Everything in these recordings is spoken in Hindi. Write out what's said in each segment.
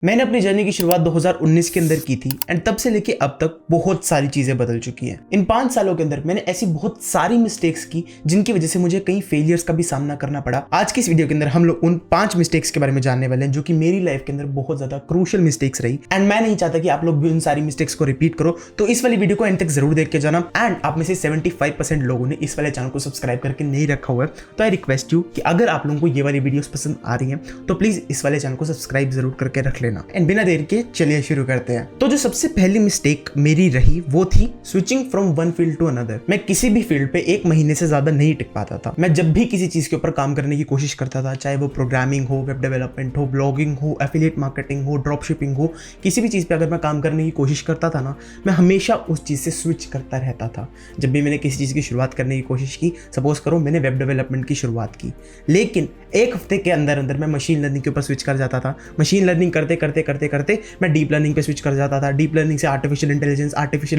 मैंने अपनी जर्नी की शुरुआत 2019 के अंदर की थी एंड तब से लेके अब तक बहुत सारी चीजें बदल चुकी हैं। इन 5 सालों के अंदर मैंने ऐसी बहुत सारी मिस्टेक्स की जिनकी वजह से मुझे कई फेलियर्स का भी सामना करना पड़ा। आज की इस वीडियो के अंदर हम लोग उन 5 मिस्टेक्स के बारे में जानने वाले हैं जो कि मेरी लाइफ के अंदर बहुत ज्यादा क्रूशियल मिस्टेक्स रही एंड मैं नहीं चाहता कि आप लोग भी उन सारी मिस्टेक्स को रिपीट करो। तो इस वाली वीडियो को एंड तक जरूर देख के जाना। एंड आप में से 75% लोगों ने इस वाले चैनल को सब्सक्राइब करके नहीं रखा हुआ है, तो आई रिक्वेस्ट यू कि अगर आप लोगों को ये वाली वीडियोस पसंद आ रही हैं तो प्लीज इस वाले चैनल को सब्सक्राइब जरूर करके रख लेना। एंड बिना देर के चलिए शुरू करते हैं। तो जो सबसे पहली मिस्टेक मेरी रही वो थी switching from one field to another. मैं किसी भी फील्ड पे 1 महीने से ज्यादा नहीं टिक पाता था। मैं जब भी किसी चीज के ऊपर काम करने की कोशिश करता था, चाहे वो प्रोग्रामिंग हो, वेब डेवलपमेंट हो, ब्लॉगिंग हो, एफिलिएट मार्केटिंग हो, ड्रॉप शिपिंग हो, किसी भी चीज पे अगर मैं काम करने की कोशिश करता था ना, मैं हमेशा उस चीज से स्विच करता रहता था। जब भी मैंने किसी चीज की शुरुआत करने की कोशिश की, सपोज करो मैंने वेब डेवलपमेंट की शुरुआत की, लेकिन 1 हफ्ते के अंदर अंदर मैं मशीन लर्निंग के ऊपर स्विच कर जाता था। मशीन लर्निंग करते करते करते करते मैं डीप लर्निंग पे स्विच कर जाता था। डीप लर्निंग से आर्टिफिशियल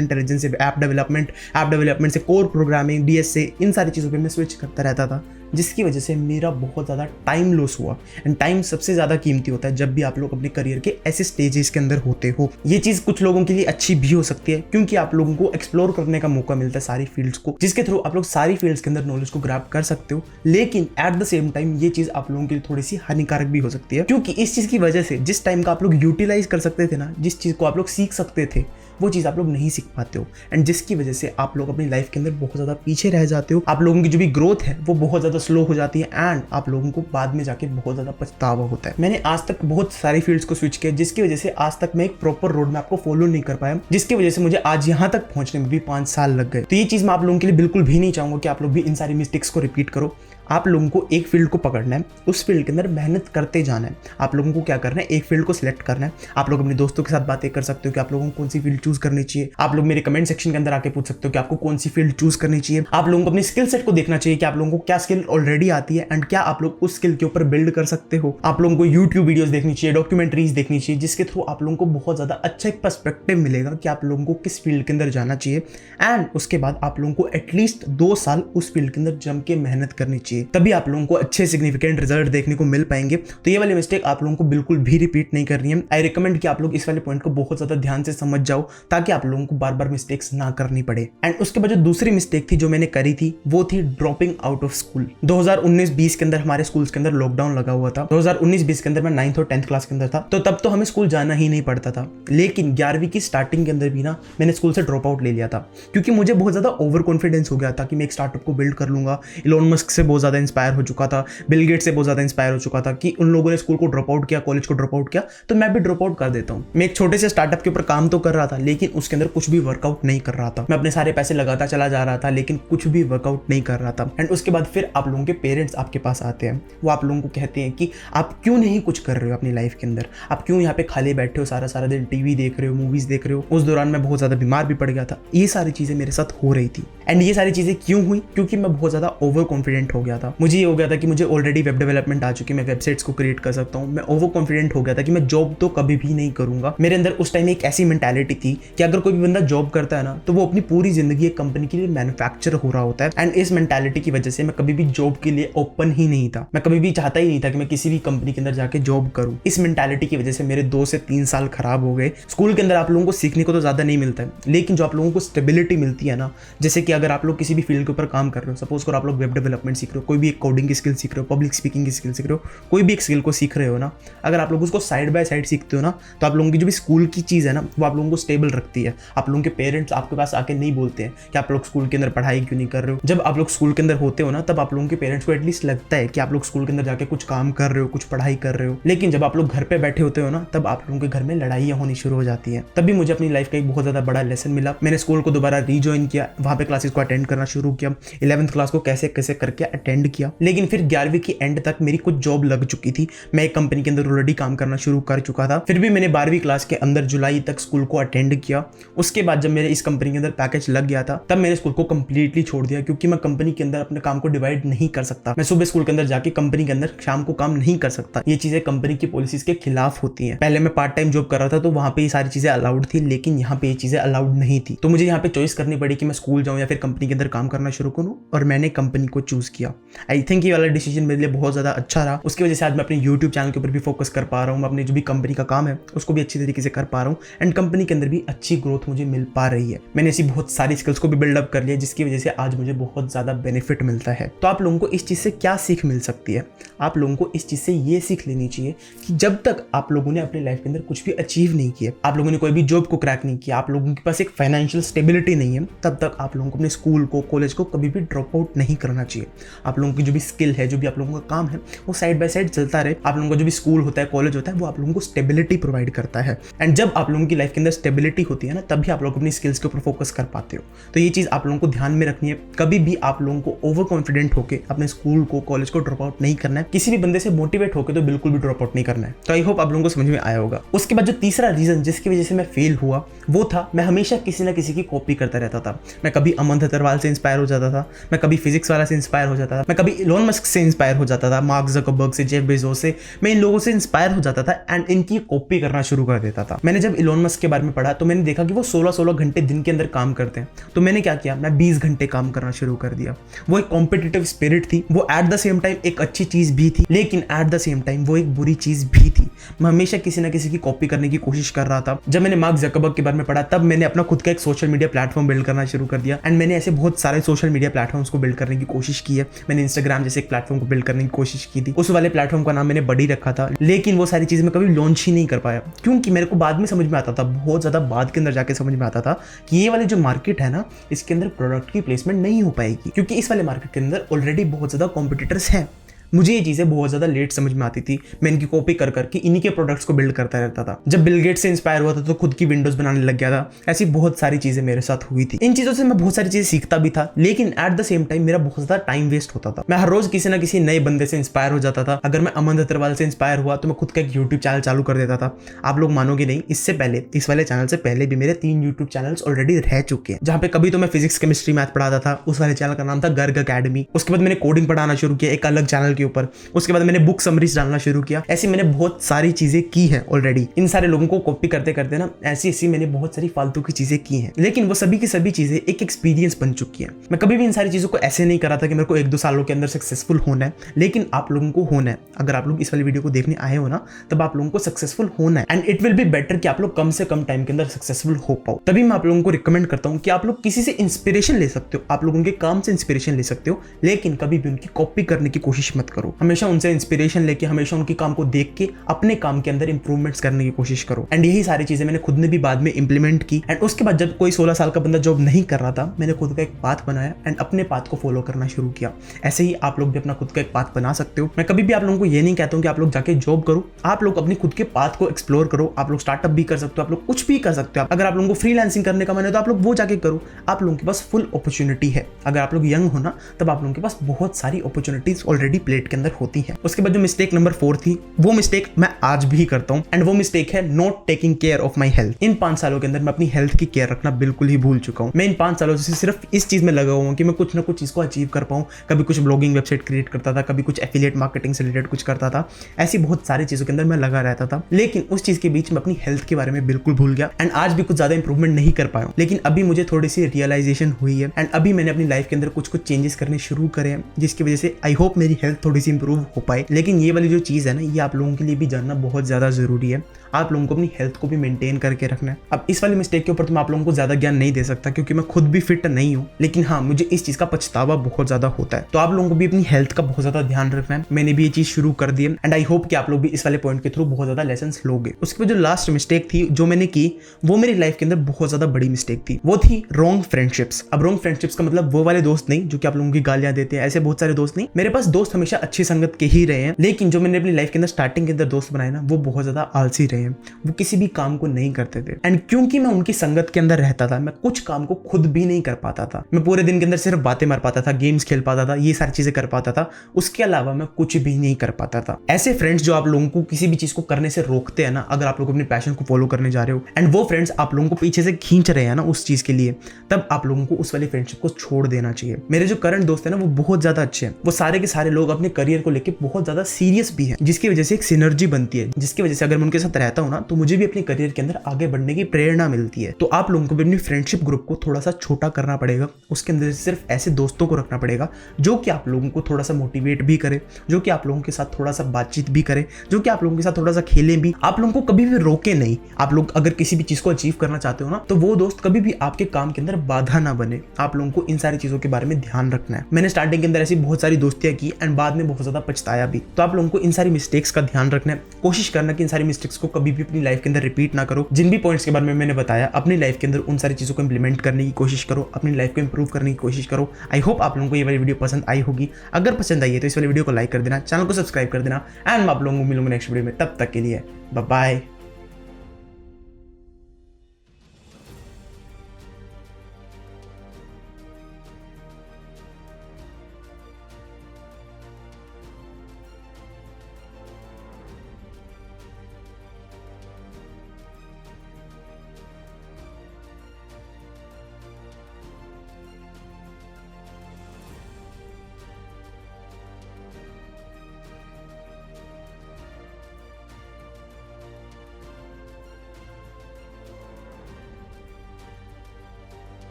इंटेलिजेंस से ऐप डेवलपमेंट से कोर प्रोग्रामिंग, डीएस से, इन सारी चीज़ों पे मैं स्विच करता रहता था, जिसकी वजह से मेरा बहुत ज़्यादा टाइम लॉस हुआ। एंड टाइम सबसे ज़्यादा कीमती होता है जब भी आप लोग अपने करियर के ऐसे स्टेजेस के अंदर होते हो। ये चीज़ कुछ लोगों के लिए अच्छी भी हो सकती है क्योंकि आप लोगों को एक्सप्लोर करने का मौका मिलता है सारी फील्ड्स को, जिसके थ्रू आप लोग सारी फील्ड्स के अंदर नॉलेज को ग्रैब कर सकते हो। लेकिन एट द सेम टाइम ये चीज़ आप लोगों के लिए थोड़ी सी हानिकारक भी हो सकती है, क्योंकि इस चीज़ की वजह से जिस टाइम का आप लोग यूटिलाइज कर सकते थे ना, जिस चीज़ को आप लोग सीख सकते थे, वो चीज़ आप लोग नहीं सीख पाते हो। एंड जिसकी वजह से आप लोग अपनी लाइफ के अंदर बहुत ज़्यादा पीछे रह जाते हो। आप लोगों की जो भी ग्रोथ है वो बहुत ज़्यादा स्लो हो जाती है एंड आप लोगों को बाद में जाके बहुत ज़्यादा पछतावा होता है। मैंने आज तक बहुत सारी फील्ड्स को स्विच किया, जिसकी वजह से आज तक मैं एक प्रॉपर रोड मैप को फॉलो नहीं कर पाया, जिसकी वजह से मुझे आज यहाँ तक पहुँचने में भी 5 साल लग गए। तो ये चीज़ मैं आप लोगों के लिए बिल्कुल भी नहीं चाहूँगा कि आप लोग भी इन सारी मिस्टेक्स को रिपीट करो। आप लोगों को एक फील्ड को पकड़ना है, उस फील्ड के अंदर मेहनत करते जाना है। आप लोगों को क्या करना है, एक फील्ड को सिलेक्ट करना है। आप लोग अपने दोस्तों के साथ बातें कर सकते हो कि आप लोगों को कौन सी फील्ड चूज करनी चाहिए। आप लोग मेरे कमेंट सेक्शन के अंदर आके पूछ सकते हो कि आपको कौन सी फील्ड चूज करनी चाहिए। आप लोगों को अपनी स्किल सेट को देखना चाहिए कि आप लोगों को क्या स्किल ऑलरेडी आती है एंड क्या आप लोग उस स्किल के ऊपर बिल्ड कर सकते हो। आप लोगों को यूट्यूब वीडियोस देखनी चाहिए, डॉक्यूमेंट्रीज देखनी चाहिए, जिसके थ्रू आप लोगों को बहुत ज्यादा अच्छा एक पर्सपेक्टिव मिलेगा कि आप लोगों को किस फील्ड के अंदर जाना चाहिए। एंड उसके बाद आप लोगों को एटलीस्ट 2 साल उस फील्ड के अंदर जम के मेहनत करनी चाहिए, तभी आप लोगों को अच्छे सिग्निफिकेंट रिजल्ट देखने को मिल पाएंगे। तो ये वाली मिस्टेक आप लोगों को बिल्कुल भी रिपीट नहीं करनी है। आई रिकमेंड कि आप लोग इस वाले पॉइंट को बहुत ज्यादा ध्यान से समझ जाओ ताकि आप लोगों को बार बार मिस्टेक्स ना करनी पड़े। एंड उसके बाद जो दूसरी मिस्टेक थी जो मैंने करी थी वो थी ड्रॉपिंग आउट ऑफ स्कूल। 2019-20 के अंदर हमारे स्कूल्स के अंदर लॉकडाउन लगा हुआ था। 2019-20 के अंदर मैं 9th और 10th क्लास के अंदर था, तो तब तो हमें स्कूल जाना ही नहीं पड़ता था। लेकिन 11वीं की स्टार्टिंग के अंदर भी ना मैंने स्कूल से ड्रॉप आउट ले लिया था, क्योंकि मुझे बहुत ज्यादा ओवर कॉन्फिडेंस हो गया था कि मैं एक स्टार्टअप को बिल्ड कर लूंगा। इलोन मस्क से बहुत ज्यादा इंस्पायर हो चुका था, बिल गेट्स से बहुत ज्यादा इंस्पायर हो चुका था कि उन लोगों ने स्कूल को ड्रॉप आउट किया, कॉलेज को ड्रॉप आउट किया, तो मैं भी ड्रॉप आउट कर देता हूँ। मैं एक छोटे से स्टार्टअप के ऊपर काम तो कर रहा था, लेकिन उसके अंदर कुछ भी वर्कआउट नहीं कर रहा था। मैं अपने सारे पैसे लगाता चला जा रहा था, लेकिन कुछ भी वर्कआउट नहीं कर रहा था। एंड उसके बाद फिर आप लोगों के पेरेंट्स आपके पास आते हैं, वो आप लोगों को कहते हैं कि आप क्यों नहीं कुछ कर रहे हो अपनी लाइफ के अंदर, आप क्यों यहाँ पे खाली बैठे हो, सारा दिन टीवी देख रहे हो, मूवीज देख रहे हो। उस दौरान मैं बहुत ज्यादा बीमार भी पड़ गया था। ये सारी चीजें मेरे साथ हो रही थी। एंड ये सारी चीजें क्यों हुई? क्योंकि मैं बहुत ज्यादा ओवर कॉन्फिडेंट हो गया था। मुझे ये हो गया था कि मुझे ऑलरेडी वेब डेवलपमेंट आ चुकी, मैं वेबसाइट्स को क्रिएट कर सकता हूँ। मैं ओवर कॉन्फिडेंट हो गया था कि मैं जॉब तो कभी भी नहीं करूंगा। मेरे अंदर उस टाइम एक ऐसी मेंटालिटी थी कि अगर कोई भी बंदा जॉब करता है ना, तो वो अपनी पूरी जिंदगी एक कंपनी के लिए मैन्युफैक्चर हो रहा होता है। एंड इस मेंटालिटी की वजह से मैं कभी भी जॉब के लिए ओपन ही नहीं था। मैं कभी भी चाहता ही नहीं था कि मैं किसी भी कंपनी के अंदर जाके जॉब करूं। इस मेंटालिटी की वजह से मेरे 2 से 3 साल खराब हो गए। स्कूल के अंदर आप लोगों को सीखने को तो ज्यादा नहीं मिलता है, लेकिन जो आप लोगों को स्टेबिलिटी मिलती है ना, जैसे कि अगर आप लोग किसी भी फील्ड के ऊपर काम कर रहे हो, सपोज करो आप लोग वेब डेवलपमेंट सीख रहे हो, कोई भी एक कोडिंग की स्किल सीख रहे हो, पब्लिक स्पीकिंग की स्किल सीख रहे हो, कोई भी एक स्किल को सीख रहे हो ना, अगर आप लोग उसको साइड बाय साइड सीखते हो ना, तो आप लोगों की जो भी स्कूल की चीज़ है ना, वो आप लोगों को स्टेबल रखती है। आप लोगों के पेरेंट्स आपके पास आके नहीं बोलते हैं कि आप लोग स्कूल के अंदर पढ़ाई क्यों नहीं कर रहे हो। जब आप लोग स्कूल के अंदर होते हो ना, तब आप लोगों के पेरेंट्स को एटलीस्ट लगता है कि आप लोग स्कूल के अंदर जाके कुछ काम कर रहे हो, कुछ पढ़ाई कर रहे हो। लेकिन जब आप लोग घर पे बैठे होते हो ना, तब आप लोगों के घर में लड़ाइयाँ होनी शुरू हो जाती है। तभी मुझे अपनी लाइफ का एक बहुत ज़्यादा बड़ा लेसन मिला। मैंने स्कूल को दोबारा रीजॉइन किया, वहाँ पे क्लासेस को अटेंड करना शुरू किया, 11th क्लास को कैसे कैसे करके अटेंड किया। लेकिन फिर 11वीं की एंड तक मेरी कुछ जॉब लग चुकी थी, मैं एक कंपनी के अंदर ऑलरेडी काम करना शुरू कर चुका था। फिर भी मैंने 12वीं क्लास के अंदर जुलाई तक स्कूल को अटेंड किया। उसके बाद जब मेरे इस कंपनी के अंदर पैकेज लग गया था, तब मैंने स्कूल को कंप्लीटली छोड़ दिया, क्योंकि मैं कंपनी के अंदर अपने काम को डिवाइड नहीं कर सकता। मैं सुबह स्कूल के अंदर जाके कंपनी के अंदर शाम को काम नहीं कर सकता। ये चीजें कंपनी की पॉलिसीज के खिलाफ होती हैं। पहले मैं पार्ट टाइम जॉब कर रहा था, तो वहां पे ये सारी चीजें अलाउड थी, लेकिन यहाँ पे ये चीजें अलाउड नहीं थी। तो मुझे यहाँ पे चॉइस करनी पड़ी कि मैं स्कूल जाऊँ या फिर कंपनी के अंदर काम करना शुरू करूँ, और मैंने कंपनी को चूज किया। आई थिंक ये वाला डिसीजन मेरे लिए बहुत ज़्यादा अच्छा रहा। उसकी वजह से आज मैं अपने यूट्यूब चैनल के ऊपर भी फोकस कर पा रहा हूँ, मैं अपनी जो भी कंपनी का काम है उसको भी अच्छी तरीके से कर पा रहा हूँ एंड कंपनी के अंदर भी अच्छी ग्रोथ मुझे मिल पा रही है। मैंने ऐसी बहुत सारी स्किल्स को भी बिल्डअप कर लिया जिसकी वजह से आज मुझे बहुत ज़्यादा बेनिफिट मिलता है। तो आप लोगों को इस चीज़ से क्या सीख मिल सकती है? आप लोगों को इस चीज़ से ये सीख लेनी चाहिए कि जब तक आप लोगों ने अपनी लाइफ के अंदर कुछ भी अचीव नहीं किया, आप लोगों ने कोई भी जॉब को क्रैक नहीं किया, आप लोगों के पास एक फाइनेंशियल स्टेबिलिटी नहीं है, तब तक आप लोगों को अपने स्कूल को, कॉलेज को कभी भी ड्रॉप आउट नहीं करना चाहिए। आप लोगों की जो भी स्किल है, जो भी आप लोगों का काम है, वो साइड बाय साइड चलता रहे। आप लोगों का जो भी स्कूल होता है, कॉलेज होता है, वो आप लोगों को स्टेबिलिटी प्रोवाइड करता है एंड जब आप लोगों की लाइफ के अंदर स्टेबिलिटी होती है ना, तभी आप लोग अपनी स्किल्स के ऊपर फोकस कर पाते हो। तो ये चीज़ आप लोगों को ध्यान में रखनी है। कभी भी आप लोगों को ओवर कॉन्फिडेंट होकर अपने स्कूल को, कॉलेज को ड्रॉप आउट नहीं करना है। किसी भी बंदे से मोटिवेट होकर तो बिल्कुल भी ड्रॉप आउट नहीं करना है। तो आई होप आप लोगों को समझ में आया होगा। उसके बाद जो तीसरा रीजन जिसकी वजह से मैं फेल हुआ वो था, मैं हमेशा किसी ना किसी की कॉपी करता रहता था। मैं कभी अमन अग्रवाल से इंस्पायर हो जाता था, मैं कभी फिजिक्स वाला से इंस्पायर हो जाता था, मैं कभी इलोन मस्क से इंस्पायर हो जाता था, मार्क ज़करबर्ग से, जेफ बेजोस से, मैं इन लोगों से इंस्पायर हो जाता था एंड इनकी कॉपी करना शुरू कर देता था। मैंने जब इलोन मस्क के बारे में पढ़ा तो मैंने देखा कि वो 16-16 घंटे दिन के अंदर काम करते हैं। तो मैंने क्या किया, मैं 20 घंटे काम करना शुरू कर दिया। वो एक कॉम्पिटिटिव स्पिरिट थी, वो एट द सेम टाइम एक अच्छी चीज़ भी थी, लेकिन एट द सेम टाइम वो एक बुरी चीज़ भी थी। मैं हमेशा किसी ना किसी की कॉपी करने की कोशिश कर रहा था। जब मैंने मार्क ज़करबर्ग के बारे में पढ़ा तब मैंने अपना खुद का एक सोशल मीडिया प्लेटफॉर्म बिल्ड करना शुरू कर दिया एंड मैंने ऐसे बहुत सारे सोशल मीडिया प्लेटफॉर्म्स को बिल्ड करने की कोशिश की है। मैंने इंस्टाग्राम जैसे एक प्लेटफॉर्म को बिल्ड करने की कोशिश की थी। उस वाले प्लेटफॉर्म का नाम मैंने बडी रखा था, लेकिन वो सारी चीज़ मैं कभी लॉन्च ही नहीं कर पाया क्योंकि मेरे को बाद में समझ में आता था, बहुत ज़्यादा बाद के अंदर जाके समझ में आता था कि ये वाली जो मार्केट है ना, इसके अंदर प्रोडक्ट की प्लेसमेंट नहीं हो पाएगी क्योंकि इस वाले मार्केट के अंदर ऑलरेडी बहुत ज़्यादा कॉम्पिटिटर्स हैं। मुझे ये चीज़ें बहुत ज़्यादा लेट समझ में आती थी। मैं इनकी कॉपी कर करके इन्हीं के प्रोडक्ट्स को बिल्ड करता रहता था। जब बिल गेट्स से इंस्पायर हुआ था तो खुद की विंडोज़ बनाने लग गया था। ऐसी बहुत सारी चीज़ें मेरे साथ हुई थी। इन चीज़ों से मैं बहुत सारी चीज़ें सीखता भी था, लेकिन एट द सेम टाइम मेरा बहुत ज़्यादा टाइम वेस्ट होता था। मैं हर रोज़ किसी ना किसी नए बंदे से इंस्पायर हो जाता था। अगर मैं अमन अग्रवाल से इंस्पायर हुआ तो मैं खुद का एक यूट्यूब चैनल चालू कर देता था। आप लोग मानोगे नहीं, इससे पहले, इस वाले चैनल से पहले भी मेरे 3 यूट्यूब चैनल्स ऑलरेडी रह चुके हैं, जहाँ पे कभी तो मैं फिजिक्स, केमिस्ट्री, मैथ पढ़ाता था। उस वाले चैनल का नाम था गर्ग अकेडमी। उसके बाद मैंने कोडिंग पढ़ाना शुरू किया एक अलग चैनल के ऊपर। उसके मैंने बुक समरीज डालना शुरू किया। ऐसी मैंने बहुत सारी चीजें की हैं ऑलरेडी। इन सारे लोगों को कॉपी करते करते ना ऐसी मैंने बहुत सारी फालतू की चीजें की हैं, लेकिन वो सभी की सभी चीजें एक एक्सपीरियंस बन चुकी हैं। मैं कभी भी इन सारी चीजों को ऐसे नहीं करा था कि मेरे को 1-2 सालों के अंदर सक्सेसफुल होना है, लेकिन आप लोगों को होना है। अगर आप लोग इस वाली वीडियो को देखने आए हो ना, तब आप लोगों को सक्सेसफुल होना है and it will be better कि आप लोग कम से कम टाइम के अंदर सक्सेसफुल हो पाओ। तभी मैं आप लोगों को रिकमेंड करता हूं कि आप लोग किसी से इंस्पिरेशन ले सकते हो, आप लोग उनके काम से इंस्पिरेशन ले सकते हो, लेकिन कभी भी उनकी कॉपी करने की कोशिश मत करो। हमेशा उनसे इंस्पिरेशन लेके, हमेशा उनके काम को देख के अपने काम के अंदर इंप्रूवमेंट्स करने की कोशिश करो। एंड यही सारी चीजें मैंने खुद ने भी बाद में इंप्लीमेंट की। एंड उसके बाद जब कोई 16 साल का बंदा जॉब नहीं कर रहा था, मैंने खुद का एक पाथ बनाया एंड अपने पाथ को फॉलो करना शुरू किया। ऐसे ही आप लोग भी अपना खुद का एक पाथ बना सकते हो। मैं कभी भी आप लोगों को ये नहीं कहता हूं कि आप लोग जाके जॉब करो, आप लोग अपनी खुद के पाथ को एक्सप्लोर करो। आप लोग स्टार्टअप भी कर सकते हो, आप लोग कुछ भी कर सकते हो। अगर आप लोगों को फ्रीलांसिंग करने का मन है तो आप लोग वो जाके करो। आप लोगों के पास फुल अपॉर्चुनिटी है। अगर आप लोग यंग हो ना, तब आप लोगों के पास बहुत सारी अपॉर्चुनिटीज ऑलरेडी प्लेट के अंदर होती है। उसके बाद जो मिस्टेक नंबर 4 थी, वो मिस्टेक मैं आज भी करता हूं एंड वो मिस्टेक है not taking care of my health. इन 5 सालों के अंदर मैं अपनी हेल्थ की केयर रखना बिल्कुल ही भूल चुका हूं। मैं इन 5 सालों से सिर्फ इस चीज में लगा हुआ हूं कि मैं कुछ ना कुछ चीज को अचीव कर पाऊं। कभी कुछ ब्लॉगिंग वेबसाइट क्रिएट करता था, कभी कुछ एफिलिएट मार्केटिंग से रिलेटेड कुछ करता था। ऐसी बहुत सारी चीजों के अंदर मैं लगा रहता था, लेकिन उस चीज के बीच में अपनी हेल्थ के बारे में बिल्कुल भूल गया एंड आज भी कुछ ज्यादा इंप्रूवमेंट नहीं कर पाया। लेकिन अभी मुझे थोड़ी सी रियलाइजेशन हुई है एंड अभी मैंने अपनी लाइफ के अंदर कुछ चेंजेस करने शुरू करे हैं, जिसकी वजह से आई होप मेरी हेल्थ थोड़ी सी इंप्रूव हो पाए। लेकिन ये वाली जो चीज है ना, ये आप लोगों के लिए भी जानना बहुत ज़्यादा ज़रूरी है। आप लोगों को अपनी हेल्थ को भी मेंटेन करके रखना है। अब इस वाली मिस्टेक के ऊपर तो मैं आप लोगों को ज़्यादा ज्ञान नहीं दे सकता क्योंकि मैं खुद भी फिट नहीं हूँ, लेकिन हाँ, मुझे इस चीज़ का पछतावा बहुत ज़्यादा होता है। तो आप लोगों को भी अपनी हेल्थ का बहुत ज़्यादा ध्यान रखना है। मैंने भी ये चीज़ शुरू कर दी है एंड आई होप कि आप लोग भी इस वाले पॉइंट के थ्रू बहुत ज़्यादा लेसन लोगे। उसके बाद जो लास्ट मिस्टेक थी जो मैंने की, वो मेरी लाइफ के अंदर बहुत ज़्यादा बड़ी मिस्टेक थी। वो थी रॉन्ग फ्रेंडशिप्स। अब रॉन्ग फ्रेंडशिप्स का मतलब वो वाले दोस्त नहीं जो कि आप लोगों की गालियाँ देते हैं, ऐसे बहुत सारे दोस्त नहीं। मेरे पास दोस्त हमेशा अच्छी संगत के ही रहे हैं, लेकिन जो मैंने अपनी लाइफ के अंदर स्टार्टिंग के अंदर दोस्त बनाए ना, वो बहुत ज़्यादा आलसी रहे हैं। वो किसी भी काम को नहीं करते थे एंड क्योंकि मैं उनकी संगत के अंदर रहता था, मैं कुछ काम को खुद भी नहीं कर पाता था। मैं पूरे दिन के अंदर सिर्फ बातें मार पाता था, गेम्स खेल पाता था, ये सारी चीजें कर पाता था, उसके अलावा मैं कुछ भी नहीं कर पाता था। ऐसे फ्रेंड्स जो आप लोगों को किसी भी चीज को करने से रोकते हैं ना, अगर आप लोग अपने पैशन को फॉलो करने जा रहे हो एंड वो फ्रेंड्स आप लोगों को पीछे से खींच रहे हैं ना उस चीज के लिए, तब आप लोगों को उस वाली फ्रेंडशिप को छोड़ देना चाहिए। मेरे जो करंट दोस्त है ना, वो बहुत ज्यादा अच्छे हैं। वो सारे के सारे लोग अपने करियर को लेकर बहुत ज्यादा सीरियस भी हैं, जिसकी वजह से एक सिनर्जी बनती है, जिसकी वजह से अगर मैं उनके साथ रहता हूँ ना तो मुझे भी अपने करियर के अंदर आगे बढ़ने की प्रेरणा मिलती है। तो आप लोगों को भी अपनी फ्रेंडशिप ग्रुप को थोड़ा सा छोटा करना पड़ेगा, उसके अंदर सिर्फ ऐसे दोस्तों को रखना पड़ेगा जो कि आप लोगों को थोड़ा सा मोटिवेट भी करे, जो कि आप लोगों के साथ थोड़ा सा बातचीत भी करे, जो कि आप लोगों के साथ थोड़ा सा खेले भी, आप लोगों को कभी भी रोके नहीं। आप लोग अगर किसी भी चीज को अचीव करना चाहते हो ना तो वो दोस्त कभी भी आपके काम के अंदर बाधा ना बने। आप लोगों को इन सारी चीजों के बारे में ध्यान रखना है। मैंने स्टार्टिंग के अंदर ऐसी बहुत सारी दोस्तियां की एंड बाद में बहुत ज्यादा पछताया भी। तो आप लोगों को इन सारी मिस्टेक्स का ध्यान रखना है, कोशिश करना कि इन सारी मिस्टेक्स को कभी भी अपनी लाइफ के अंदर रिपीट ना करो। जिन भी पॉइंट्स के बारे में मैंने बताया अपनी लाइफ के अंदर उन सारी चीजों को इंप्लीमेंट करने की कोशिश करो, अपनी लाइफ को इंप्रूव करने की कोशिश करो। आई होप आप लोगों को ये वाली वीडियो पसंद आई होगी। अगर पसंद आई है तो इस वाली वीडियो को लाइक कर देना, चैनल को सब्सक्राइब कर देना एंड मैं आप लोगों को मिलूंगा नेक्स्ट वीडियो में। तब तक के लिए बाय बाय।